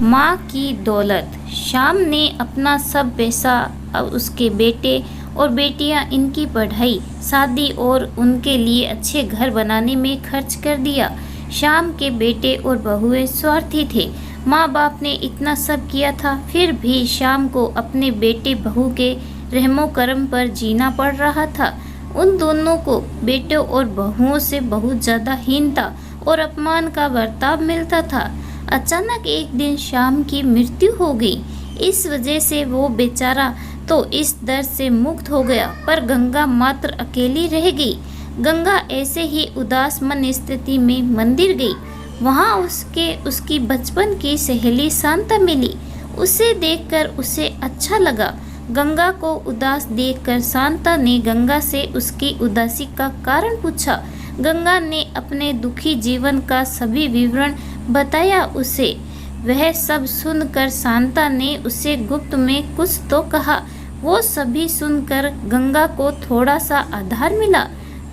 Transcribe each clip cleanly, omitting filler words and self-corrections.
माँ की दौलत। श्याम ने अपना सब पैसा अब उसके बेटे और बेटियां इनकी पढ़ाई, शादी और उनके लिए अच्छे घर बनाने में खर्च कर दिया। श्याम के बेटे और बहुएं स्वार्थी थे। माँ बाप ने इतना सब किया था, फिर भी श्याम को अपने बेटे बहू के रहमो करम पर जीना पड़ रहा था। उन दोनों को बेटों और बहुओं से बहुत ज्यादा हीनता और अपमान का बर्ताव मिलता था। अचानक एक दिन श्याम की मृत्यु हो गई। इस वजह से वो बेचारा तो इस दर्द से मुक्त हो गया, पर गंगा मात्र अकेली रह गई। गंगा ऐसे ही उदास मन स्थिति में मंदिर गई। वहाँ उसकी बचपन की सहेली शांता मिली। उसे देखकर उसे अच्छा लगा। गंगा को उदास देखकर शांता ने गंगा से उसकी उदासी का कारण पूछा। गंगा ने अपने दुखी जीवन का सभी विवरण बताया उसे। वह सब सुनकर शांता ने उसे गुप्त में कुछ तो कहा। वो सभी सुनकर गंगा को थोड़ा सा आधार मिला।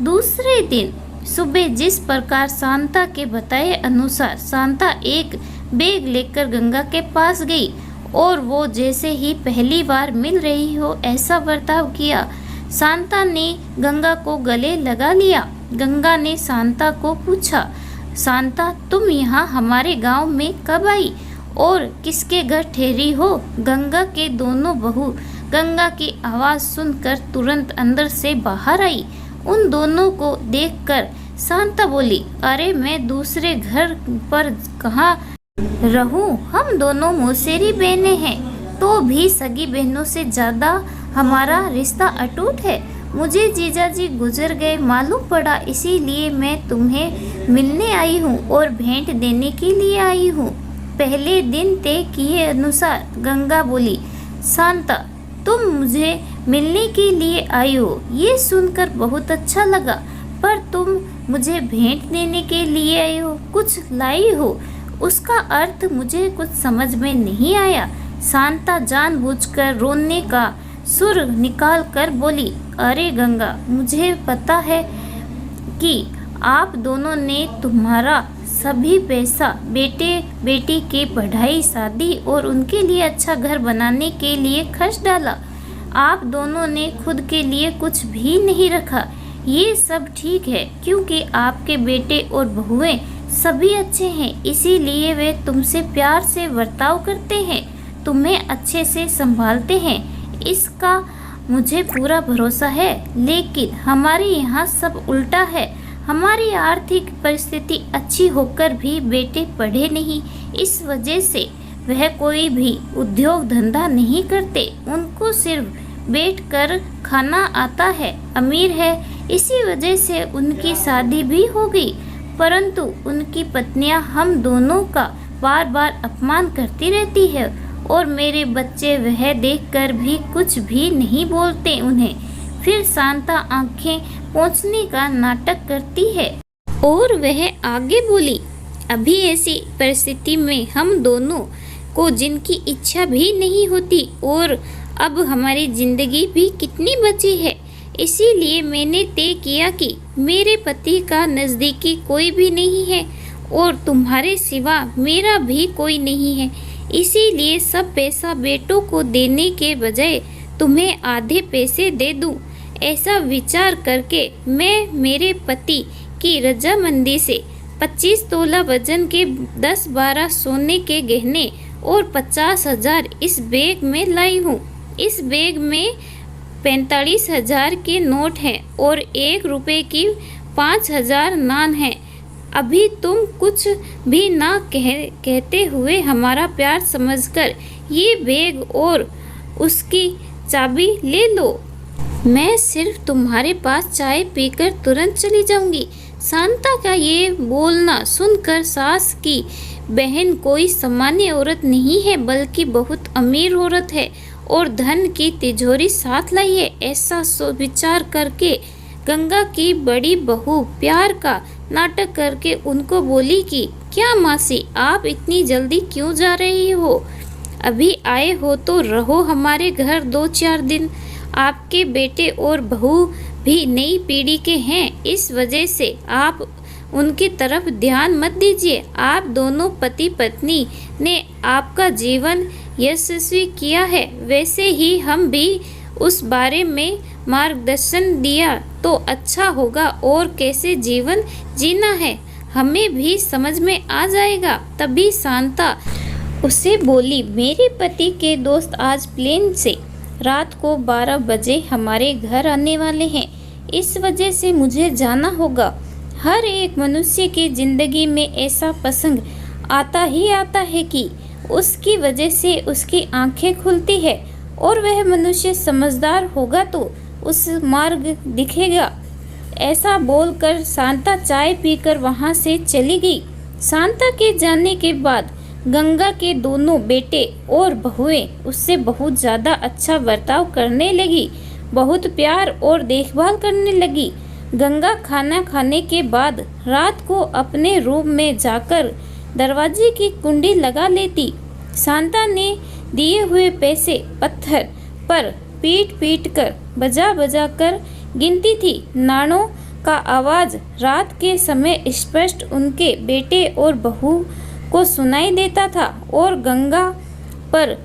दूसरे दिन सुबह जिस प्रकार शांता के बताए अनुसार शांता एक बैग लेकर गंगा के पास गई और वो जैसे ही पहली बार मिल रही हो ऐसा बर्ताव किया। शांता ने गंगा को गले लगा लिया। गंगा ने शांता को पूछा, शांता तुम यहाँ हमारे गांव में कब आई और किसके घर ठहरी हो? गंगा के दोनों बहू गंगा की आवाज़ सुनकर तुरंत अंदर से बाहर आई। उन दोनों को देखकर शांता बोली, अरे मैं दूसरे घर पर कहाँ रहूं? हम दोनों मौसेरी बहनें हैं, तो भी सगी बहनों से ज़्यादा हमारा रिश्ता अटूट है। मुझे जीजाजी गुजर गए मालूम पड़ा, इसीलिए मैं तुम्हें मिलने आई हूँ और भेंट देने के लिए आई हूँ। पहले दिन तय किए अनुसार गंगा बोली, शांता तुम मुझे मिलने के लिए आई हो, ये सुनकर बहुत अच्छा लगा, पर तुम मुझे भेंट देने के लिए आई हो, कुछ लाई हो, उसका अर्थ मुझे कुछ समझ में नहीं आया। शांता जानबूझकर रोने का सुर निकाल कर बोली, अरे गंगा मुझे पता है कि आप दोनों ने तुम्हारा सभी पैसा बेटे बेटी की पढ़ाई, शादी और उनके लिए अच्छा घर बनाने के लिए खर्च डाला। आप दोनों ने खुद के लिए कुछ भी नहीं रखा। ये सब ठीक है क्योंकि आपके बेटे और बहुएं सभी अच्छे हैं, इसीलिए वे तुमसे प्यार से बर्ताव करते हैं, तुम्हें अच्छे से संभालते हैं, इसका मुझे पूरा भरोसा है। लेकिन हमारे यहाँ सब उल्टा है। हमारी आर्थिक परिस्थिति अच्छी होकर भी बेटे पढ़े नहीं, इस वजह से वह कोई भी उद्योग धंधा नहीं करते। उनको सिर्फ बैठकर खाना आता है। अमीर है, इसी वजह से उनकी शादी भी हो गई, परंतु उनकी पत्नियां हम दोनों का बार बार अपमान करती रहती है और मेरे बच्चे वह देखकर भी कुछ भी नहीं बोलते उन्हें। फिर शांता आंखें पोंछने का नाटक करती है और वह आगे बोली, अभी ऐसी परिस्थिति में हम दोनों को जिनकी इच्छा भी नहीं होती और अब हमारी जिंदगी भी कितनी बची है, इसीलिए मैंने तय किया कि मेरे पति का नज़दीकी कोई भी नहीं है और तुम्हारे सिवा मेरा भी कोई नहीं है, इसीलिए सब पैसा बेटों को देने के बजाय तुम्हें आधे पैसे दे दूं। ऐसा विचार करके मैं मेरे पति की रजामंदी से 25 तोला वजन के 10-12 सोने के गहने और 50,000 इस बैग में लाई हूँ। इस बैग में 45,000 के नोट हैं और 1 रुपए की 5,000 नान हैं। अभी तुम कुछ भी ना कहते हुए हमारा प्यार समझकर ये बैग और उसकी चाबी ले लो। मैं सिर्फ तुम्हारे पास चाय पीकर तुरंत चली जाऊंगी। शांता का ये बोलना सुनकर सास की बहन कोई सामान्य औरत नहीं है, बल्कि बहुत अमीर औरत है और धन की तिजोरी साथ लाई है। ऐसा विचार करके गंगा की बड़ी बहू प्यार का नाटक करके उनको बोली कि क्या मासी, आप इतनी जल्दी क्यों जा रही हो? अभी आए हो तो रहो हमारे घर 2-4 दिन। आपके बेटे और बहू भी नई पीढ़ी के हैं, इस वजह से आप उनकी तरफ ध्यान मत दीजिए। आप दोनों पति पत्नी ने आपका जीवन यशस्वी किया है, वैसे ही हम भी उस बारे में मार्गदर्शन दिया तो अच्छा होगा और कैसे जीवन जीना है हमें भी समझ में आ जाएगा। तभी शांता उसे बोली, मेरे पति के दोस्त आज प्लेन से रात को 12 बजे हमारे घर आने वाले हैं, इस वजह से मुझे जाना होगा। हर एक मनुष्य की ज़िंदगी में ऐसा प्रसंग आता ही आता है कि उसकी वजह से उसकी आंखें खुलती है और वह मनुष्य समझदार होगा तो उस मार्ग दिखेगा। ऐसा बोलकर शांता चाय पीकर वहाँ से चली गई। शांता के जाने के बाद गंगा के दोनों बेटे और बहुएं उससे बहुत ज़्यादा अच्छा बर्ताव करने लगी, बहुत प्यार और देखभाल करने लगी। गंगा खाना खाने के बाद रात को अपने रूम में जाकर दरवाजे की कुंडी लगा लेती। शांता ने दिए हुए पैसे पत्थर पर पीट पीट कर बजा बजा कर गिनती थी। नाणों का आवाज़ रात के समय स्पष्ट उनके बेटे और बहू को सुनाई देता था और गंगा पर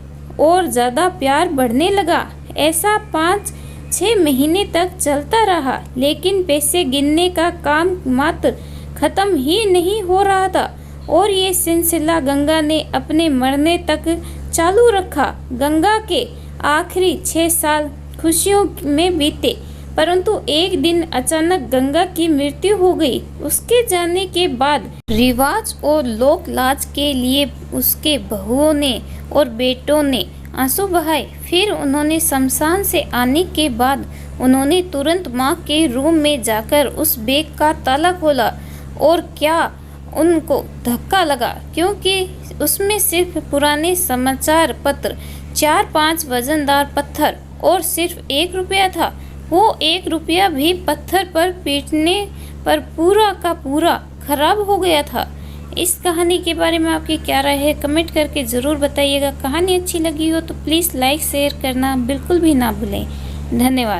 और ज़्यादा प्यार बढ़ने लगा। ऐसा 5-6 महीने तक चलता रहा, लेकिन पैसे गिनने का काम मात्र ख़त्म ही नहीं हो रहा था और ये सिलसिला गंगा ने अपने मरने तक चालू रखा। गंगा के आखिरी 6 साल खुशियों में बीते, परंतु एक दिन अचानक गंगा की मृत्यु हो गई। उसके जाने के बाद रिवाज और लोक लाज के लिए उसके बहुओं ने और बेटों ने आंसू बहाए। फिर उन्होंने शमशान से आने के बाद उन्होंने तुरंत माँ के रूम में जाकर उस बैग का ताला खोला और क्या उनको धक्का लगा, क्योंकि उसमें सिर्फ पुराने समाचार पत्र, 4-5 वजनदार पत्थर और सिर्फ 1 रुपया था। वो 1 रुपया भी पत्थर पर पीटने पर पूरा का पूरा खराब हो गया था। इस कहानी के बारे में आपकी क्या राय है, कमेंट करके ज़रूर बताइएगा। कहानी अच्छी लगी हो तो प्लीज़ लाइक शेयर करना बिल्कुल भी ना भूलें। धन्यवाद।